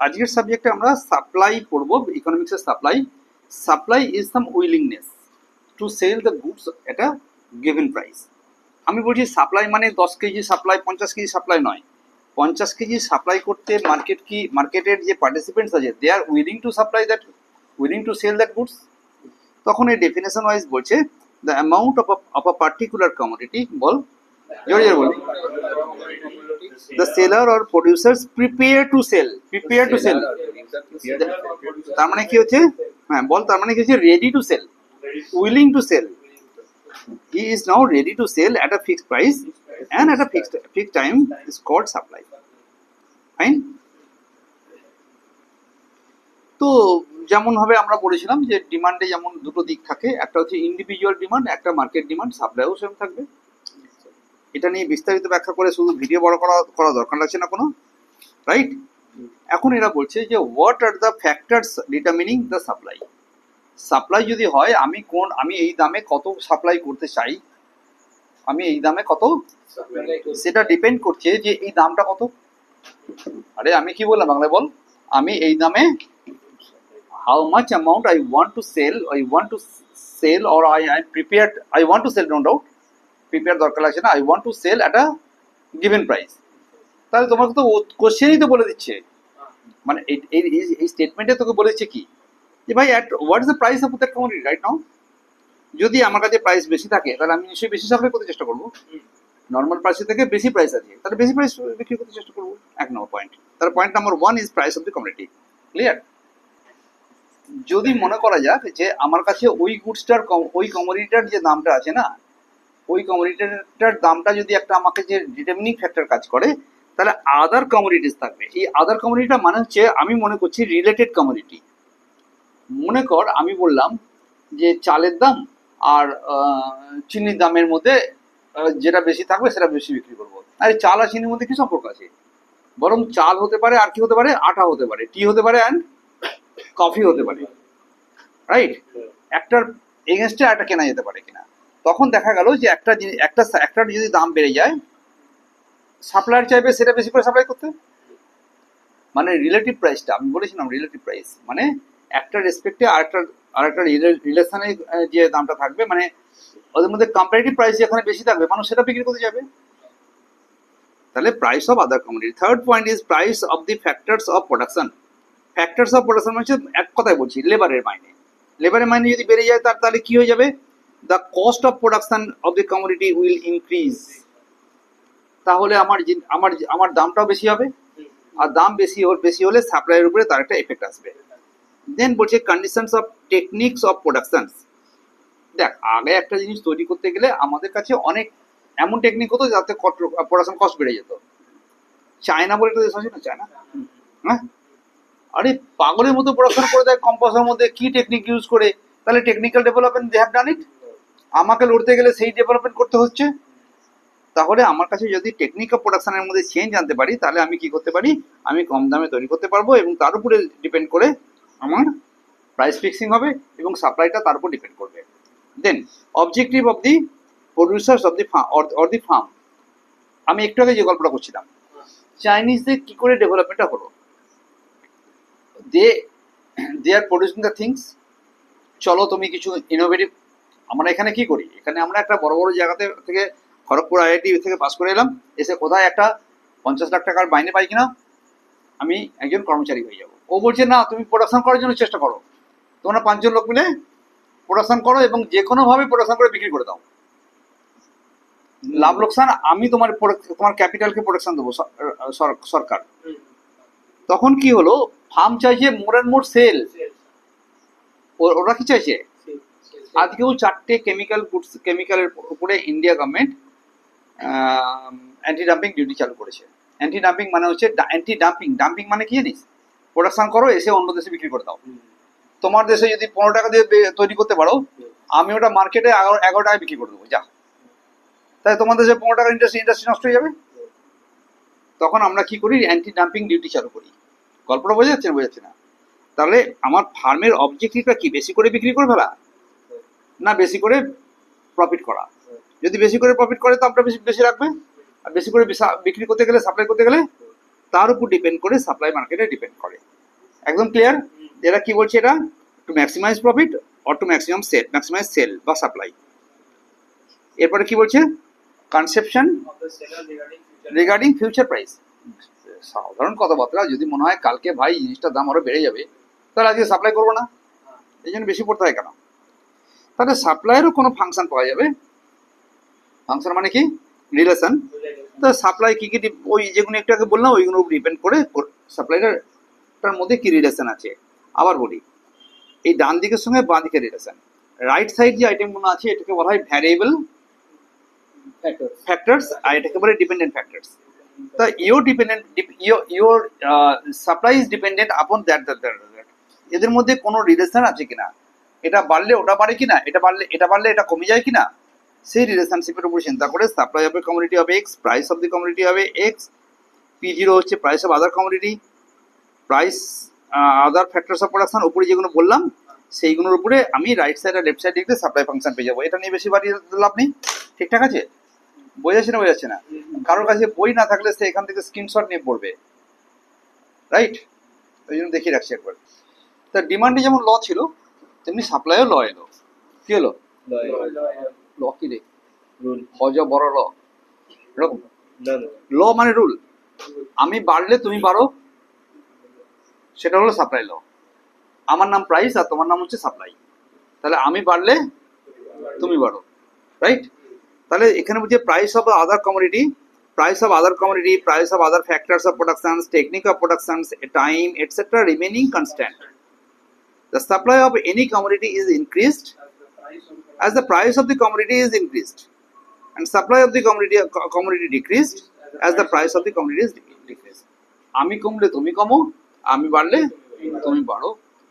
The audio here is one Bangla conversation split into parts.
আজকের সাবজেক্টে আমরা সাপ্লাই পড়ব, ইকোনমিক্সের supply. Supply is some willingness to sell the goods at a given price. আমি বলছি সাপ্লাই মানে 10 কেজি সাপ্লাই, 50 কেজি সাপ্লাই নয়। 50 কেজি সাপ্লাই করতে মার্কেটের যে পার্টিসিপেন্টস আছে, they are willing to supply that, willing to sell that goods. তখন এই ডেফিনেশন ওয়াইজ বলছে the amount of a particular commodity, বল জোরে জোরে বল, the seller or producers prepare to sell, তার মানে কি হচ্ছে, হ্যাঁ বল, তার মানে কি হচ্ছে, ready to sell, willing to sell. He is now ready to sell at a fixed price and at a fixed time is called supply. Fine. তো যেমন ভাবে আমরা বলেছিলাম যে ডিমান্ডে যেমন দুটো দিক থাকে, একটা হচ্ছে ইন্ডিভিজুয়াল ডিমান্ড, একটা মার্কেট ডিমান্ড, সাপ্লাইও সেম থাকবে। এটা নিয়ে বিস্তারিত ব্যাখ্যা করে শুধু ভিডিও বড় করা দরকার লাগছে না কোনো, রাইট? এখন এরা বলছে যে what are the factors determining the supply. Supply যদি হয় আমি এই দামে কত সাপ্লাই করতে চাই, আমি এই দামে কত, সেটা ডিপেন্ড করছে যে এই দামটা কত। আরে আমি কি বললাম বাংলায় বল, আমি এই দামে how much amount I want to sell or I am prepared, I want to sell, no doubt, prepare দরকার লাগছে না, I want to sell at a given price। তাহলে তোমাকে তো কোশ্চেনই তো বলে দিচ্ছে, মানে এই স্টেটমেন্টে তোকে বলে দিচ্ছে কি যে ভাই what is the price of that commodity right now. যদি আমার কাছে প্রাইস বেশি থাকে তাহলে আমি নিশ্চয়ই বেশি সাপ্লাই করতে চেষ্টা করবো, নর্মাল প্রাইসের থেকে বেশি প্রাইস আছে তাহলে বেশি প্রাইস বিক্রি করতে চেষ্টা করবো। এক নম্বর পয়েন্ট। তাহলে point number 1 is price of the commodity. Clear? যদি মনে করা যাক যে আমার কাছে ওই গুডসটার ওই কমোডিটিটার যে দামটা আছে না, ওই কমোডিটিটার দামটা যদি একটা আমাকে যে ডিটারমিনিং ফ্যাক্টর কাজ করে, তাহলে আদার কমোডিটিস থাকবে। এই আদার কমোডিটিটা মানে হচ্ছে আমি মনে করছি রিলেটেড কমোডিটি। মনে কর আমি বললাম যে চালের দাম আর চিনির দামের মধ্যে যেটা বেশি থাকবে সেটা বেশি বিক্রি করবো। আর চাল আর চিনির মধ্যে কি সম্পর্ক আছে? বরং চাল হতে পারে, আর কি হতে পারে, আটা হতে পারে, টি হতে পারে, অ্যান্ড কফি হতে পারে, রাইট? একটার এগেনস্টে একটা কেনা যেতে পারে কিনা। তখন দেখা গেল যে একটার যদি দাম বেড়ে যায়, সাপ্লায়ার চাইবে সেটা বেশি করে সাপ্লাই করতে। মানে রিলেটিভ প্রাইসটা আমি বলেছিলাম, রিলেটিভ প্রাইস মানে একটা রেসপেক্টে আরেকটা রিলেশনে যে দামটা থাকবে, মানে ওদের মধ্যে কম্পারেটিভ প্রাইস যেখানে বেশি থাকবে মানুষ সেটা বিক্রি করতে যাবে। তাহলে price of other commodity. Third point is price of the factors of production. Factors of production মানে এক কথায় বলছি লেবারের মাইনে। লেবারের মাইনে যদি বেড়ে যায় তাহলে কি হয়ে যাবে? The cost of production of the commodity will increase. তাহলে আমার দামটাও বেশি হবে, আর দাম বেশি হলে সাপ্লাইয়ের উপরে তার একটা এফেক্ট আসবে। দেন বলছে conditions of techniques of production. দেখ, আগে একটা জিনিস তৈরি করতে গেলে আমাদের কাছে অনেক এমন টেকনিক হতো যাতে প্রোডাকশন কস্ট বেড়ে যেত। চায়না বলে একটা দেশ আছে না, চায়না, হ্যাঁ, আরে পাগলের মতো প্রোডাকশন করে দেয় কম পয়সার মধ্যে। কি টেকনিক ইউজ করে? তাহলে technical development they have done it. আমাকে লড়তে গেলে সেই ডেভেলপমেন্ট করতে হচ্ছে। তাহলে আমার কাছে যদি টেকনিক অফ প্রোডাকশনের মধ্যে চেঞ্জ আনতে পারি, তাহলে আমি কি করতে পারি, আমি কম দামে তৈরি করতে পারবো, এবং তার উপরে ডিপেন্ড করে আমার প্রাইস ফিক্সিং হবে এবং সাপ্লাইটা তার উপর ডিপেন্ড করবে। Then objective of the producers of the or the firm. আমি একটু আগে যে গল্পটা করছিলাম, চাইনিজদের কি করে ডেভেলপমেন্টটা হলো। দে আর প্রডিউসিং দ্য থিংস। চলো তুমি কিছু ইনোভেটিভ। আমরা এখানে কি করি, এখানে আমরা একটা বড় বড় জায়গাতে থেকে খড়গপুর IIT থেকে পাস করে এলাম, এসে কোথায় একটা 50 লাখ টাকার মাইনে পাই কিনা আমি একজন কর্মচারী হয়ে যাব। ও বলছে না, তুমি প্রোডাকশন করার জন্য চেষ্টা করো, তোমরা 5 জন লোক মিলে প্রোডাকশন করো এবং যে কোনোভাবে প্রোডাকশন করে বিক্রি করে দাও। লাভ লোকসান আমি তোমার ক্যাপিটালকে প্রোডাকশন দেবো সরকার। তখন কি হলো, ফার্ম চাইছে মোর অ্যান্ড মোর সেল। ওরা কি চাইছে? আজকেও 4টে কেমিক্যালের উপরে India government anti dumping duty চালু করেছে। অ্যান্টি ডাম্পিং মানে হচ্ছে ডাম্পিং মানে কি জানিস? প্রোডাকশন করো, এসে অন্য দেশে বিক্রি করে দাও। তোমার দেশে যদি 15 টাকা দিয়ে তৈরি করতে পারো, আমি ওটা মার্কেটে 11 টাকায় বিক্রি করে দেবো, যা। তাই তোমার দেশে 15 টাকার ইন্ডাস্ট্রি নষ্ট হয়ে যাবে। তখন আমরা কি করি, অ্যান্টি ডাম্পিং ডিউটি চালু করি। গল্পটা বোঝা যাচ্ছে না? তাহলে আমার ফার্মের অবজেক্টিভটা কি, বেশি করে বিক্রি করে ফেলা না বেশি করে প্রফিট করা? যদি বেশি করে প্রফিট করে দামটা বেশি রাখবে, আর বেশি করে বিক্রি করতে গেলে, সাপ্লাই করতে গেলে তার উপর ডিপেন্ড করে সাপ্লাই মার্কেটে ডিপেন্ড করে। একদম ক্লিয়ার? এরা কি বলছে, এটা to maximise profit or to maximise sale বা সাপ্লাই। এরপরে কি বলছে, কনসেপশন রিগার্ডিং ফিউচার প্রাইস। সাধারণ কথাবার্তা, যদি মনে হয় কালকে ভাই জিনিসটার দাম আরো বেড়ে যাবে, তাহলে আজকে সাপ্লাই করবো না, এই জন্য বেশি পড়তে হয় কেন? তাহলে সাপ্লাইয়েরও কোনো ফাংশন পাওয়া যাবে। ফাংশন মানে কি, রিলেশন। তো সাপ্লাই কি কি, ওই যেগুলো একটু আগে বললাম ওইগুলো ডিপেন্ড করে সাপ্লাইটার মধ্যে কি রিলেশন আছে। আবার বলি, এই ডান দিকের সঙ্গে বাঁ দিকের রিলেশন। রাইট সাইড যে আইটেমগুলো আছে এটাকে বলা হয় ভ্যারিয়েবল ফ্যাক্টরস, আর এটাকে বলে ডিপেন্ডেন্ট ফ্যাক্টরস। তা your supply is dependent upon that. এদের মধ্যে কোনো রিলেশন আছে কিনা, এটা বাড়লে ওটা বাড়ে কিনা, এটা বাড়লে এটা কমে যায় কিনা, সেই রিলেশনশিপের উপর চিন্তা করে সাপ্লাই অফ এ কমোডিটি হবে x, price of the commodity হবে এক্স, P0 হচ্ছে price of other commodity, price other factors of production, উপরে যেগুলো বললাম সেইগুলোর উপরে আমি রাইট সাইড আর লেফট সাইড লিখলে সাপ্লাই ফাংশন পেয়ে যাবো। এটা নিয়ে বেশি বাড়িয়ে লাভ নেই। ঠিকঠাক আছে? বোঝাচ্ছে না? কারোর কাছে বই না থাকলে সে এখান থেকে স্ক্রিনশট নিয়ে পড়বে, রাইট? ওই জন্য দেখিয়ে রাখছি একবার। তা ডিমান্ডে যেমন ল ছিল তেমনি সাপ্লাইও ল এলো। কি হলো? ল কি রে? হজ বড় ল, এরকম ল মানে রুল। আমি বাড়লে তুমি বাড়ো, সেটা হলো সাপ্লাই ল। আমার নাম প্রাইস আর তোমার নাম হচ্ছে সাপ্লাই, তাহলে আমি বাড়লে তুমি বাড়ো, রাইট? তাহলে এখানে বলছে price of other commodity, price of other commodity, price of other factors of productions, technique of productions, time, etc. remaining constant. The supply of any commodity is increased as the price of the commodity is increased, and supply of the commodity decreased as the price of the commodity is decreased. আমি কমলে তুমি কমো, আমি বাড়লে তুমি বাড়ো,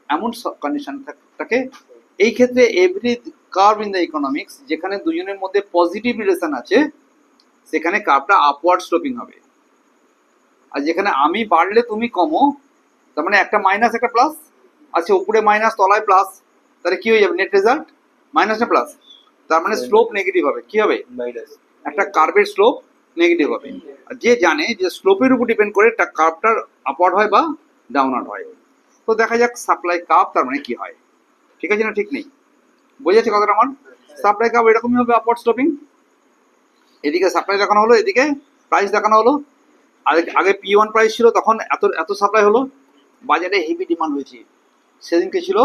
এমন কন্ডিশন থাকে। এই ক্ষেত্রে every curve in the economics, যেখানে দুজনের মধ্যে পজিটিভ রিলেশন আছে, সেখানে কার্ভটা আপওয়ার্ড স্লোপিং হবে। আর যেখানে আমি বাড়লে তুমি কমো, তার মানে একটা মাইনাস একটা প্লাস আছে, উপরে মাইনাস তলায় প্লাস, তাহলে কি হয়ে যাবে, নেট রেজাল্ট মাইনাস না প্লাস, তার মানে স্লোপ নেগেটিভ হবে। কি হবে? একটা কার্ভের স্লোপ নেগেটিভ হবে। আর যে জানে যে স্লোপের উপর ডিপেন্ড করে কার্ভটার আপওয়ার্ড হয় বা ডাউনওয়ার্ড হয়। তো দেখা যাক সাপ্লাই কার্ভ তার মানে কি হয়। ঠিক আছে না ঠিক নেই? বোঝাচ্ছে কথাটা আমার? সাপ্লাই কার্ভ এরকমই হবে, আপওয়ার্ড স্লোপিং। এদিকে সাপ্লাই দেখানো হলো, এদিকে প্রাইস দেখানো হলো। আগে P1 প্রাইস ছিল, তখন এত সাপ্লাই হলো, বাজারে হেভি ডিমান্ড হয়েছে। সেদিনকে ছিল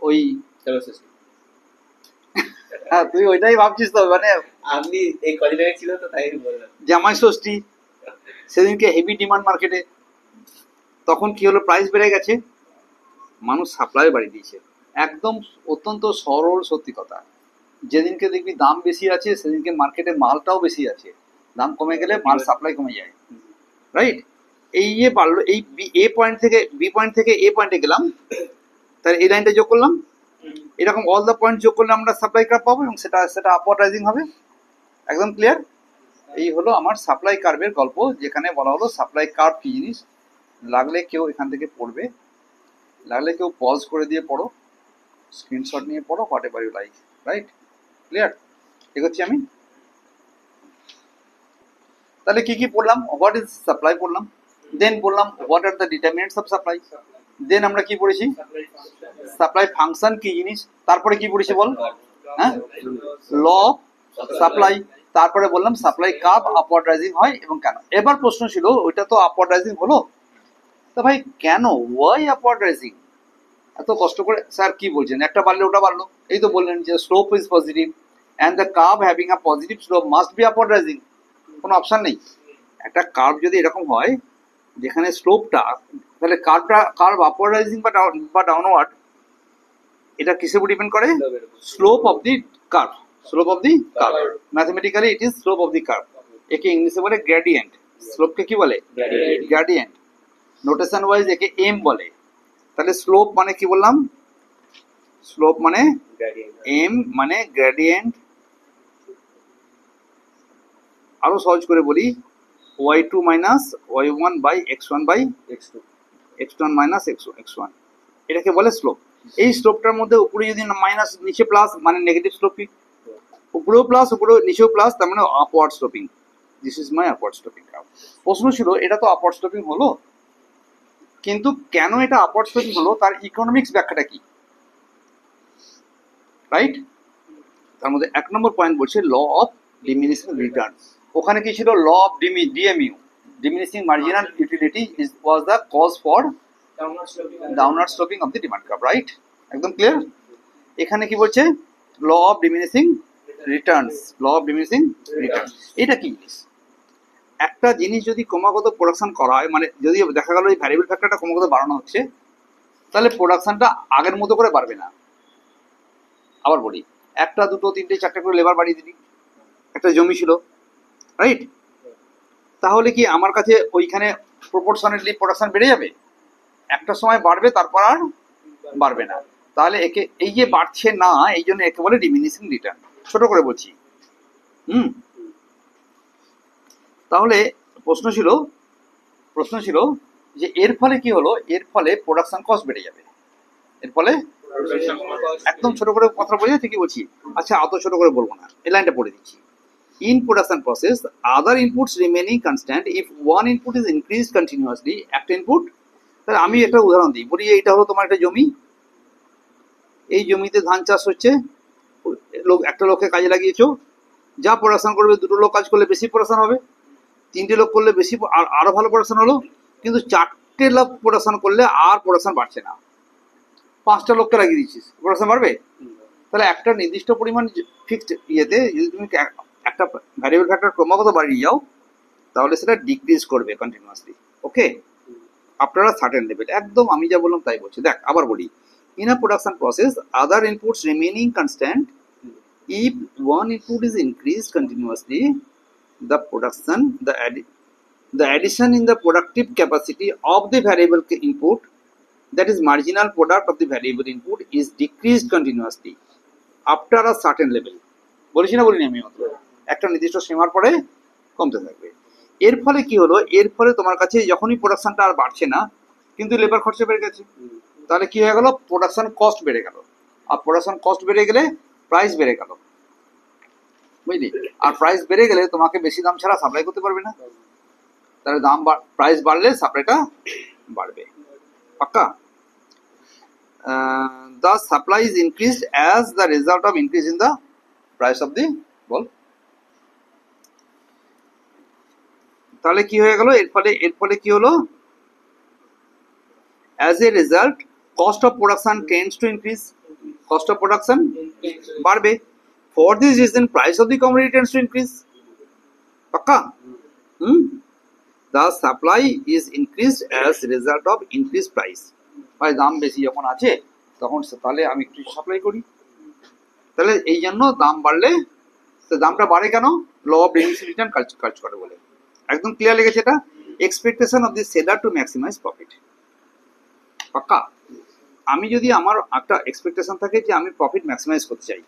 ওই, হ্যাঁ তুই ওইটাই ভাবছিস তো, মানে আপনি এই কদিন আগে ছিল তো তাই বললাম, জামাই ষষ্ঠী, সেদিনকে হেভি ডিমান্ড মার্কেটে। তখন কি হলো, প্রাইস বেড়ে গেছে, মানুষ সাপ্লাই বাড়িয়ে দিয়েছে। একদম অত্যন্ত সরল সত্যি কথা। যেদিনকে দেখবি দাম বেশি আছে সেদিনকে মার্কেটে মালটাও বেশি আছে, দাম কমে গেলে মাল সাপ্লাই কমে যায়, রাইট? এই যে বাড়লো, এই এ পয়েন্ট থেকে বি পয়েন্ট থেকে এ পয়েন্টে গেলাম, তাহলে এই লাইনটা যোগ করলাম, এরকম অল দ্য পয়েন্ট যোগ করলে আমরা সাপ্লাই কার্ভ পাবো এবং সেটা আপওয়ার্ড রাইজিং হবে। একদম ক্লিয়ার? এই হলো আমার সাপ্লাই কার্ভের গল্প, যেখানে বলা হলো সাপ্লাই কার্ভ কি জিনিস। লাগলে কেউ এখান থেকে পড়বে, লাগলে কেউ পজ করে দিয়ে পড়ো, স্ক্রিনশট নিয়ে পড়ো, whatever you like, right? Clear? এগোচ্ছি আমি। তাহলে কি কি পড়লাম? হোয়াট ইজ সাপ্লাই পড়লাম, দেন বললাম what are the determinants of supply, then আমরা কি পড়েছি, সাপ্লাই ফাংশন কি জিনিস, তারপরে কি পড়েছি বল, হ্যাঁ, ল সাপ্লাই, তারপরে বললাম সাপ্লাই কার্ভ আপওয়ার্ড রাইজিং হয় এবং কেন। এবার প্রশ্ন ছিল, ওইটা তো আপওয়ার্ড রাইজিং হলো, তা ভাই কেন, ওয়াই আপওয়ার্ড রাইজিং? এত কষ্ট করে স্যার কি বলছেন, একটা বাড়লে ওটা বাড়লো, এই তো বললেন যে slope is positive and the curve having a positive slope must be upward rising. কোনো অপশন নেই। একটা কার্ভ যদি এরকম হয় যেখানে স্লোপটা, তাহলে কার্ভ আপওয়ার্ড রাইজিং বা ডাউনওয়ার্ড, এটা কিসের উপর ডিপেন্ড করে? Slope of the curve, slope of the curve. Mathematically it is slope of the curve. একে ইংলিশে বলে গ্রেডিয়েন্ট। স্লোপকে কি বলে? গ্রেডিয়েন্ট। নোটেশন ওয়াইজ একে এম বলে। তাহলে স্লোপ মানে কি বললাম? স্লোপ মানে এম মানে গ্রেডিয়েন্ট। আরো সহজ করে বলি, y2 minus y1 by x1 by x1 minus x1, এটাকে বলে স্লোপ। এই স্লোপটার মধ্যে উপরে যদি মাইনাস নিচে প্লাস মানে নেগেটিভ স্লোপিং, উপরেও প্লাস উপরে নিচেও প্লাস, তার মানে upward sloping. This is my upward sloping curve. প্রশ্ন ছিল এটা তো আপওয়ার্ড স্লোপিং হলো, কিন্তু কেন এটা আপওয়ার্ড স্লোপিং হলো তার ইকোনমিক্স ব্যাখ্যাটা কি, রাইট? তার মধ্যে 1 নম্বর পয়েন্ট বলছে ল অফ ডিমিনিশিং রিটার্নস। ওখানে কি ছিল? Law of DMU, diminishing marginal utility was the cause for downward sloping of the demand curve, right? একদম ক্লিয়ার। এখানে কি বলছে? Law of diminishing returns, law of diminishing returns. এটা কি জিনিস? একটা জিনিস যদি ক্রমাগত প্রোডাকশন করা হয়, মানে যদি দেখা গেল এই ভ্যারিয়েবল ফ্যাক্টরটা ক্রমাগত বাড়ানো হচ্ছে, তাহলে প্রোডাকশনটা আগের মতো করে বাড়বে না। আবার বলি, 1, 2, 3, 4 করে লেবার বাড়িয়ে দিলি, একটা জমি ছিল, রাইট? তাহলে কি আমার কাছে ওইখানে প্রপোর্শনালি প্রোডাকশন বেড়ে যাবে? একটা সময় বাড়বে, তারপর আর বাড়বে না। তাহলে একে এই যে বাড়ছে না, এই জন্য একে বলে ডিমিনিশিং রিটার্ন। ছোট করে বলছি। তাহলে প্রশ্ন ছিল যে এর ফলে কি হলো? এর ফলে প্রোডাকশন কস্ট বেড়ে যাবে। এর ফলে একদম ছোট করে কথা বোঝা যাচ্ছে কি বলছি? আচ্ছা, অত ছোট করে বলবো না, এই লাইনটা পড়ে দিচ্ছি। In production process other inputs remaining constant if one input is increase continuously. একটা ইনপুট, তাহলে আমি একটা উদাহরণ দিই, বলি এইটা হলো তোমার একটা জমি, এই জমিতে ধান চাষ হচ্ছে, একটা লোককে কাজে লাগিয়েছো, যা প্রোডাকশন করবে, 2টো লোক কাজ করলে বেশি প্রোডাকশন হবে, 3টে লোক করলে বেশি আরো ভালো প্রোডাকশন হলো। কিন্তু 4টে লোক প্রোডাকশন করলে আর প্রোডাকশন বাড়ছে না। 5টা লোককে লাগিয়ে দিচ্ছিস, প্রোডাকশন বাড়বে? তাহলে একটা নির্দিষ্ট পরিমাণ ফিক্সড ইয়েতে যদি তুমি একটা ভ্যারিয়েবল ফ্যাক্টর ক্রমাগত বাড়িয়ে যাও, তাহলে সেটা ডিক্রিজ করবে continuously, okay, after a certain level. একদম আমি যা বললাম তাই বলছি। দেখ, আবার বলি, in a production process other inputs remaining constant if one input is increased continuously, the production, the addition in the productive capacity of the variable input, that is marginal product of the variable input, is decreased continuously after a certain level. বলেছি না বলিনি আমি? মাত্র একটা নির্দিষ্ট সীমার পরে কমতে থাকবে। এর ফলে কি হলো? এর ফলে তোমার কাছে যখনই প্রোডাকশনটা আর বাড়ছে না, কিন্তু লেবার খরচা বেড়ে গেছে, তাহলে কি হয়ে গেল? প্রোডাকশন কস্ট বেড়ে গেল। আর প্রোডাকশন কস্ট বেড়ে গেলে প্রাইস বেড়ে গেল, বুঝলি? আর প্রাইস বেড়ে গেলে তোমাকে বেশি দাম ছাড়া সাপ্লাই করতে পারবে না, তাহলে প্রাইস বাড়লে সাপ্লাইটা বাড়বে, পাক্কা? the supply is increased as the result of increase in the price of the বল। তাহলে কি হয়ে গেল? এর ফলে কি হলো? as a result cost of production tends to increase, cost of production বাড়বে। for this reason price of the commodity tends to increase, পাক্কা? the supply is increased as result of increased price। ভাই দাম বেশি যখন আছে তখন তাহলে আমি একটু সাপ্লাই করি, তাহলে এই জন্য দাম বাড়লে দামটা বাড়ে কেন? ল অফ ডিমিনিশিং রিটার্ন কাজ করে বলে। একদম ক্লিয়ার লেগেছে এটা? Expectation of the seller to maximise profit, পাক্কা? আমি যদি আমার একটা এক্সপেকটেশন থাকে যে আমি প্রফিট ম্যাক্সিমাইজ করতে চাই,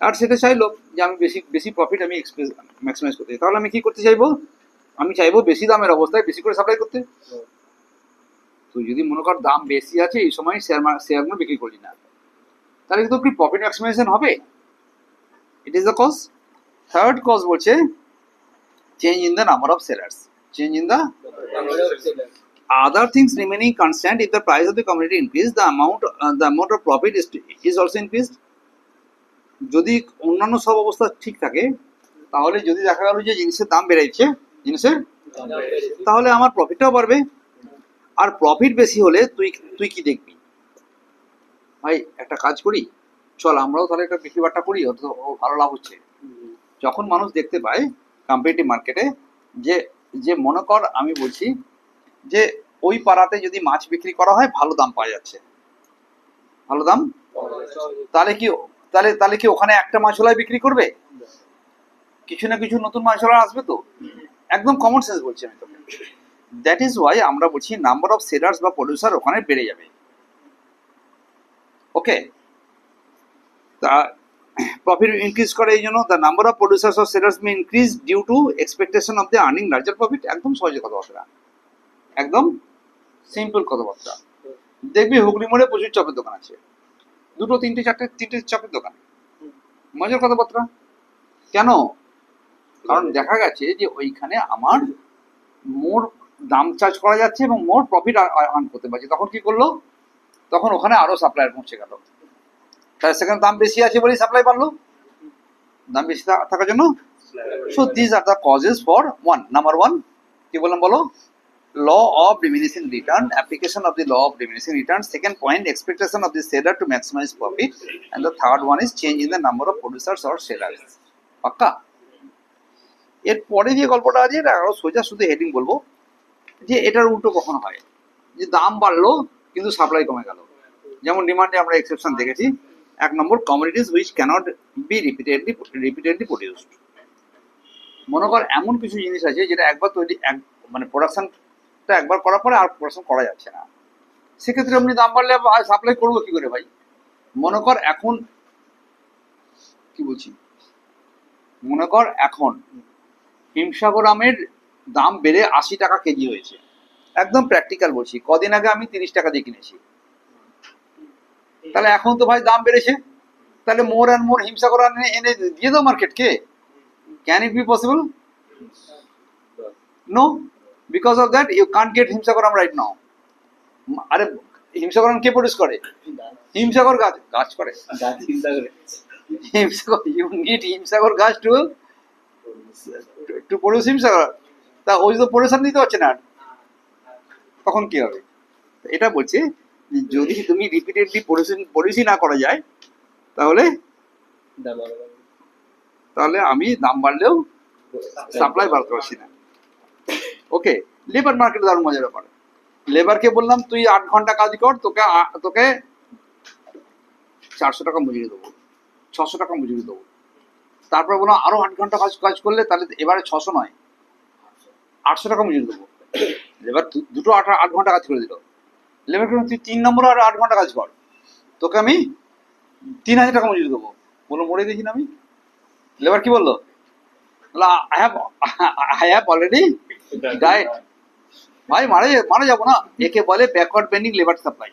আর সেটা চাইলো যে আমি বেশি প্রফিট আমি ম্যাক্সিমাইজ করতে চাই, তাহলে আমি কি করতে চাইবো? আমি চাইবো বেশি দামের অবস্থায় বেশি করে সাপ্লাই করতে। তুই যদি মনে কর দাম বেশি আছে, এই সময় শেয়ারগুলো বিক্রি করলি না, তাহলে কিন্তু কি প্রফিট ম্যাক্সিমাইজেশন হবে? It is the cause. Third cause বলছে change in the number of sellers, change in the other things remaining constant. If the price of the commodity increase, the amount of profit is also increased. যদি অন্যান্য সব অবস্থা ঠিক থাকে, তাহলে যদি দেখা গেল যে জিনিসের দাম বেড়েছে, তাহলে আমার প্রফিটটাও বাড়বে। আর প্রফিট বেশি হলে তুই কি দেখবি? ভাই একটা কাজ করি, চল আমরাও তাহলে একটা বিক্রি বাট্টা করি, অত ভালো লাভ হচ্ছে। যখন মানুষ দেখতে পায় কম্পিটিটিভ মার্কেটে যে মনে কর আমি বলছি যে ওই পাড়াতে যদি মাছ বিক্রি করা হয় ভালো দাম পাওয়া যাচ্ছে, ভালো দাম, তাহলে কি ওখানে একটা মাছওয়ালাই বিক্রি করবে? কিছু না কিছু নতুন মাছওয়ালা আসবে তো। একদম কমন সেন্স বলছি আমি তোকে। দ্যাট ইজ ওয়াই আমরা বলছি নাম্বার অফ সেলার্স বা প্রডিউসার ওখানে বেড়ে যাবে, ওকে? তা প্রফিট ইনক্রিজ করে এই জন্য the number of producers of sellers may increase due to expectation of the earning larger profit. একদম সহজে কথাবার্তা, একদম সিম্পল কথাবার্তা। দেখবি হুগলি মোড়ে প্রচুর চপের দোকান আছে, 2, 3, 4 চপের দোকান, মজার কথাবার্তা। কেন? কারণ দেখা গেছে যে ওইখানে আমার মোর দাম চার্জ করা যাচ্ছে এবং মোর প্রফিট আর্ন করতে পারছে, তখন কি করলো, তখন ওখানে আরো সাপ্লায়ার পৌঁছে গেল, তাহলে সেখানে দাম বেশি আছে বলেই সাপ্লাই বাড়লো, দাম বেশি থাকার জন্য। So this are the causes for one, number one কি বললাম বলো, law of diminishing return, application of the law of diminishing return. Second point, expectation of the seller to maximize profit, and the third one is change in the number of producers or sellers. পাক্কা? এর পরে যে গল্পটা আছে এটা আরো সোজা, শুধু হেডিং বলবো যে এটার উল্টো কখনো হয়, যে দাম বাড়লো কিন্তু সাপ্লাই কমে গেল। যেমন ডিমান্ডে আমরা এক্সেপশন দেখেছি, এক নম্বর commodities which cannot be repeatedly produced. মনে কর এমন কিছু জিনিস আছে যেটা একবার তৈরি, মানে প্রোডাকশনটা একবার করার পরে আর প্রোডাকশন করা যাচ্ছে না, সেক্ষেত্রে আপনি দাম বাড়লে সাপ্লাই করবো কি করে ভাই? মনে কর এখন কি বলছি, মনে কর এখন হিমসাগর আমের দাম বেড়ে 80 টাকা কেজি হয়েছে, একদম প্র্যাকটিক্যাল বলছি, কদিন আগে আমি 30 টাকা দিয়ে কিনেছি, তাহলে এখন তো ভাই দাম বেড়েছে, তাহলে মোর অ্যান্ড মোর হিমসাগর এনে দিয়ে দাও মার্কেটকে। Can it be possible? No, because of that you can't get হিমসাগরম রাইট নাও। আরে হিমসাগরম কে প্রডিউস করে? হিমসাগর গাছ গাছ করে, হিমসাগর, ইউ নিড হিমসাগর গাছ টু প্রডিউস হিমসাগর, তা ওই তো প্রডিউসার নিতে পারছে না, তখন কি হবে? এটা বলছে যদি তুমি রিপিটেডলি পলিসি না করা যায় তাহলে তাহলে আমি দাম বাড়লেও সাপ্লাই বাড়তে পারছি না। ওকে, লেবার মার্কেট দারুণ মজার ব্যাপার। লেবারকে বললাম তুই 8 ঘন্টা কাজ কর, তোকে 400 টাকা মজুরি দেবো, 600 টাকা মজুরি দেবো। তারপর বললাম আরো 8 ঘন্টা কাজ করলে তাহলে এবারে 600 নয় 800 টাকা মজুরি দেবো। লেবার দুটো 8 ঘন্টা কাজ করে দিল, লেবার তুই 3 নম্বর আর 8 ঘন্টা কাজ কর, তোকে আমি 3000 টাকা মজুরি দেবো। বলো মরে গেছি না আমি? লেবার কি বললো? I have already diet. ভাই মারা যাবো না, একে বলে ব্যাকওয়ার্ড বেন্ডিং লেবার সাপ্লাই।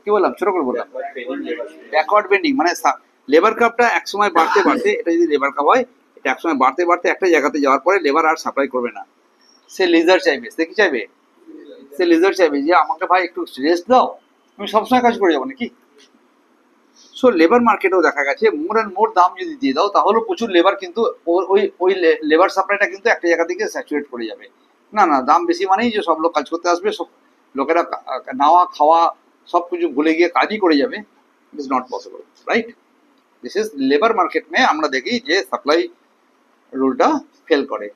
কি বললাম, ছোট করে বললাম, ব্যাকওয়ার্ড বেন্ডিং মানে লেবার কাপটা একসময় বাড়তে বাড়তে, এটা যদি লেবার কাপ হয়, এটা একসময় বাড়তে বাড়তে একটা জায়গাতে যাওয়ার পরে লেবার আর সাপ্লাই করবে না, সে লিজার চাইবে। সে কি চাইবে? সে লিজার চাইবে যে আমাকে ভাই একটু রেস্ট দাও, আমি সবসময় কাজ করে যাবো নাকি? সো লেবার মার্কেটেও দেখা গেছে মোর অ্যান্ড মোর দাম যদি দিয়ে দাও তাহলে প্রচুর লেবার, কিন্তু ওই লেবার সাপ্লাইটা কিন্তু একটা জায়গা থেকে স্যাচুরেট করে যাবে। না না, দাম বেশি মানেই যে সব লোক কাজ করতে আসবে, সব লোকেরা নাওয়া খাওয়া সব কিছু ভুলে গিয়ে কাজই করে যাবে। It is not possible, right? This is labour market মে আমরা দেখি যে সাপ্লাই রুলটা ফেল করে।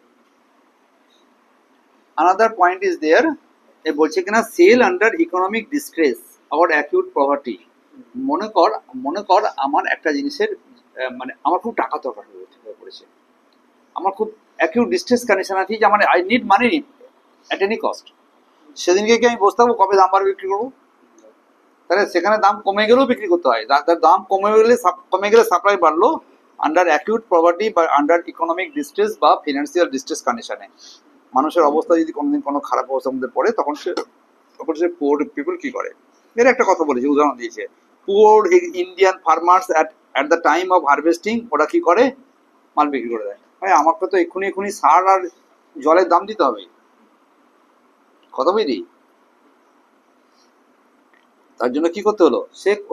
আনাদার পয়েন্ট ইজ দেয়ার, এ বলছে কিনা sell under economic distress or acute poverty. মনে কর আমার একটা জিনিসের মানে আমার খুব টাকা দরকার হয়ে পড়েছে, আমার খুব অ্যাকিউট ডিস্ট্রেস কন্ডিশন আছে যে আমার I need money at any cost. সেদিনকে কি আমি বসতে পারবো কবে দাম বাড়বে বিক্রি করবো? তাহলে সেখানে দাম কমে গেলেও বিক্রি করতে হয়, দাম কমে গেলে সাপ্লাই বাড়লো আন্ডার অ্যাকিউট পভার্টি বা আন্ডার ইকোনমিক ডিস্ট্রেস বা ফিনান্সিয়াল ডিস্ট্রেস কন্ডিশনে। মানুষের অবস্থা যদি কোনোদিন কোনো খারাপ অবস্থার মধ্যে পড়ে তখন সে পুয়ার পিপল কি করে, এর একটা কথা বলেছে, উদাহরণ দিয়েছে। Poor Indian farmers at the time of harvesting ওরা কি করে? মাল বিক্রি করে দেয়। ভাই আমাকে তো এক্ষুনি সার আর জলের দাম দিতে হবে, কথা বুঝলি? তার জন্য কি করতে হলো,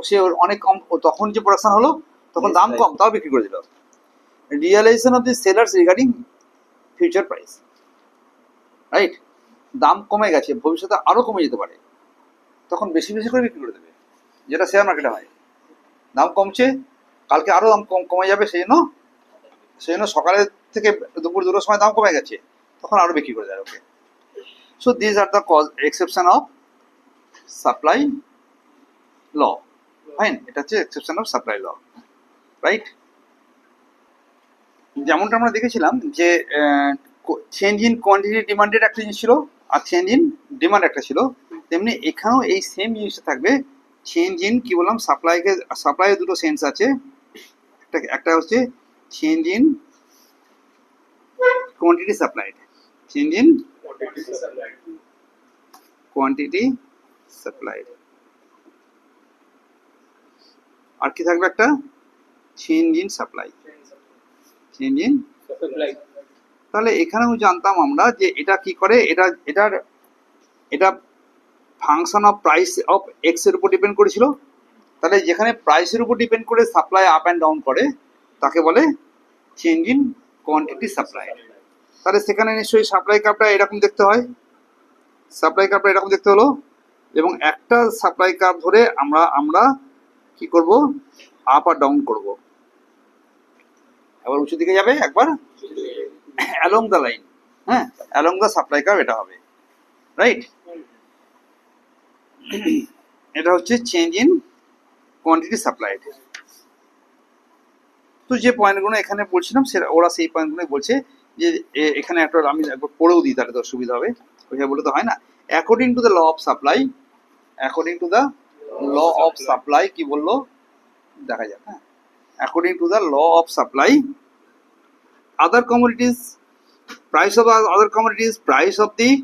সে অনেক কম, তখন যে প্রোডাকশন হলো তখন দাম কম, তাও বিক্রি করে দিল। Realisation of the sellers regarding future price, right? দাম কমে গেছে, ভবিষ্যতে আরো কমে যেতে পারে, তখন বেশি বেশি করে বিক্রি করে দেবে, যেটা শেয়ার মার্কেটে হয়। দাম কমছে, কালকে আরো দাম কমে যাবে, সেই জন্য সকালের থেকে দুপুর 2টোর সময় দাম কমে গেছে, তখন আরো বিক্রি করে দেয়। Okay, so this are the exception of supply law, fine? এটা হচ্ছে exception of supply law, right? যেমনটা আমরা দেখেছিলাম যে চেঞ্জ ইন কোয়ান্টিটি ডিমান্ডেড একটা জিনিস ছিল আর চেঞ্জ ইন ডিমান্ড একটা ছিল, তেমনি এখানেও এই সেম জিনিসটা থাকবে। চেঞ্জ ইন কি বললাম, সাপ্লাইয়ের দুটো সেন্স আছে, একটা হচ্ছে change in quantity supplied, change in quantity supplied, আর কি থাকবে একটা change in supply, change in. তাহলে এখানেও জানতাম আমরা যে এটা কি করে, এটার এটা function of price of x এর উপর ডিপেন্ড করেছিল। তাহলে যেখানে প্রাইসের উপর ডিপেন্ড করে সাপ্লাই আপ অ্যান্ড ডাউন করে তাকে বলে চেঞ্জ ইন কোয়ান্টিটি সাপ্লাই। তাহলে সেখানে নিশ্চয়ই সাপ্লাই কার্ভটা এরকম দেখতে হয়, সাপ্লাই কার্ভটা এরকম দেখতে হলো, এবং একটা সাপ্লাই কার্ভ ধরে আমরা আমরা কি করব, আপ আর ডাউন করব। একবার উঁচু দিকে যাবে, একবার অ্যালং দ্য লাইন, হ্যাঁ অ্যালং দ্য সাপ্লাই কার্ভ এটা হবে, রাইট। এটা হচ্ছে চেঞ্জ ইন কোয়ান্টিটি সাপ্লাইড। তো যে পয়েন্টগুলো এখানে বলছিলাম সেটা ওরা সেই পয়েন্টগুলো বলছে যে এখানে একটা আমি একবার পড়েও দিই, তাহলে তো সুবিধা হবে, ওইভাবে বলে তো হয় না। According to the law of supply, according to the law of supply কি বললো দেখা যাক, হ্যাঁ according to the law of supply other commodities, price of other commodities, price of the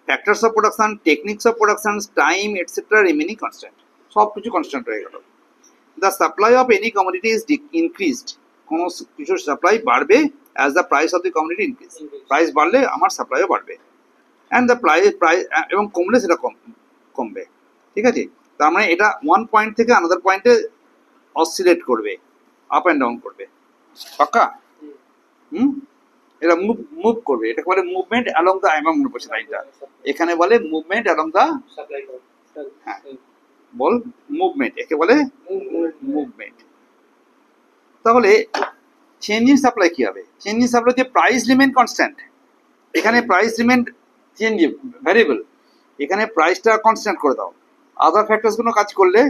factors of production, techniques of production, time etc. remaining constant, সব কিছু কনস্ট্যান্ট হয়ে গেল। The supply of any commodity is increased, কোন কিছু সাপ্লাই বাড়বে as the price of the commodity increase, price বাড়লে আমার সাপ্লাইও বাড়বে, and the price এবং কমলে সেটা কমবে, ঠিক আছে। তার মানে এটা ওয়ান পয়েন্ট থেকে আনাদার পয়েন্টে অসিলেট করবে, আপ অ্যান্ড ডাউন করবে, পাক্কা। এটা মুভ করবে, এটাকে বলে মুভমেন্ট অ্যালং দ্য, আমার মনে পড়ছে লাইনটা, এখানে বলে মুভমেন্ট অ্যালং দ্য, হ্যাঁ বল মুভমেন্ট, একে বলে মুভমেন্ট। তাহলে চেঞ্জ ইন সাপ্লাই কি হবে? চেঞ্জ ইন সাপ্লাই দিয়ে প্রাইস রিমেন কনস্ট্যান্ট, এখানে প্রাইস রিমেন চেঞ্জ ভ্যারিয়েবল, এখানে প্রাইসটা কনস্ট্যান্ট করে দাও, আদার ফ্যাক্টরসগুলো কাজ করলে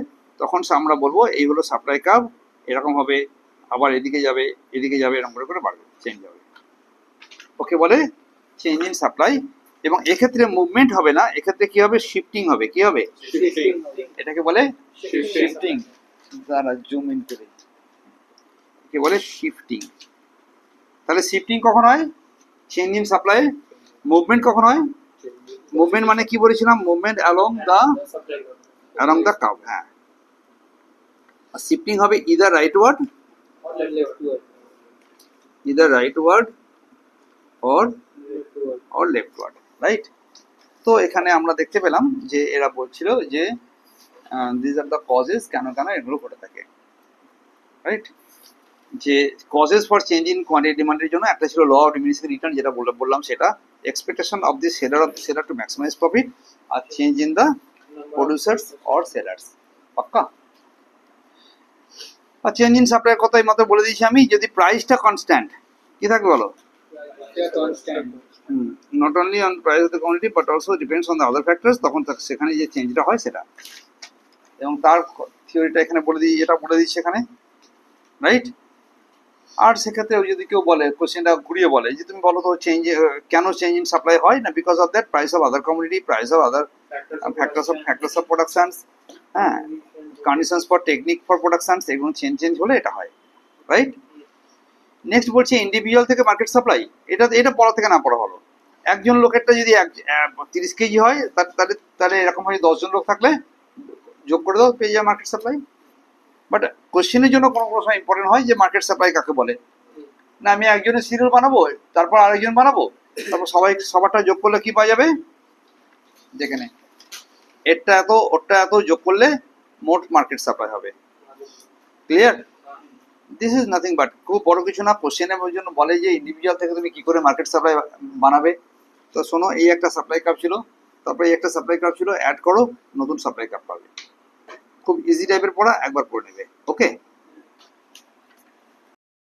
তখন আমরা বলবো এই হলো সাপ্লাই কার্ভ, এরকম হবে, আবার এদিকে যাবে এদিকে যাবে, এরকম করে বাড়বে, চেঞ্জ হবে, ওকে বলে চেঞ্জ ইন সাপ্লাই। এবং এক্ষেত্রে মুভমেন্ট হবে না, এক্ষেত্রে কি হবে, শিফটিং হবে, কি হবে, এটাকে বলে শিফটিং, যারা জুম ইন করে একে বলে শিফটিং। তাহলে শিফটিং কখন হয়? Change in supply. মুভমেন্ট কখন হয়? মুভমেন্ট মানে কি বলেছিলাম, মুভমেন্ট অ্যালং দ্য কার্ভ, হ্যাঁ। শিফটিং হবে either rightward, either rightward or leftward, right. তো এখানে আমরা দেখতে পেলাম যে এরা বলছিল যে দিস আর দ্য কজেস, কেন কেন এগুলো ঘটে থাকে, রাইট। যে causes for change in quantity ডিমান্ডের জন্য একটা ছিল ল অফ ডিমিনিশিং রিটার্ন, যেটা বললাম সেটা, expectation of the seller to maximise profit, আর change in the producers or sellers, পাক্কা। আর চেঞ্জ ইন সাপ্লাই কথা এই মতো বলে দিয়েছি আমি, যদি প্রাইসটা কনস্ট্যান্ট কি থাকবে বলো, not only on price of the quantity but also depends on the other factors, তখন সেখানে যে চেঞ্জটা হয় সেটা, এবং তার থিওরিটা এখানে বলে দিই, এটা বলে দিচ্ছি এখানে, রাইট। আর সেক্ষেত্রে যদি কেউ বলে, কোশ্চেনটা ঘুরিয়ে বলে যে তুমি বলো তো চেঞ্জ কেন চেঞ্জ ইন সাপ্লাই হয় না, because of that price of other commodity, price of other factors of productions, হ্যাঁ conditions for technique for productions, এগুলো চেঞ্জ হলে এটা হয়, রাইট। নেক্সট বলছে ইন্ডিভিজুয়াল থেকে মার্কেট সাপ্লাই, এটা পড়া থেকে না পড়া হলো, একজন লোকেরটা যদি 30 কেজি হয়, তাহলে এরকম হয় 10 জন লোক থাকলে যোগ করে দাও, পেয়ে যাবে মার্কেট সাপ্লাই। বাট কোশ্চেনের জন্য কোনো কোনো সময় ইম্পর্টেন্ট হয় যে মার্কেট সাপ্লাই কাকে বলে, না আমি একজনের সিরিয়াল বানাবো, তারপর আরেকজন বানাবো, তারপর সবারটা যোগ করলে কি পাওয়া যাবে, যেখানে এরটা এত ওরটা এত যোগ করলে মোট মার্কেট সাপ্লাই হবে, clear. This is nothing but, খুব বড় কিছু না, কোশ্চেনের জন্য বলে যে ইন্ডিভিজুয়াল থেকে তুমি কি করে মার্কেট সাপ্লাই বানাবে। তো শোনো, এই একটা সাপ্লাই কার্ভ ছিল, তারপরে এই একটা সাপ্লাই কার্ভ ছিল, অ্যাড করো, নতুন সাপ্লাই কার্ভ পাবে, খুব ইজি টাইপের পড়া, একবার পড়ে নেবে, ওকে।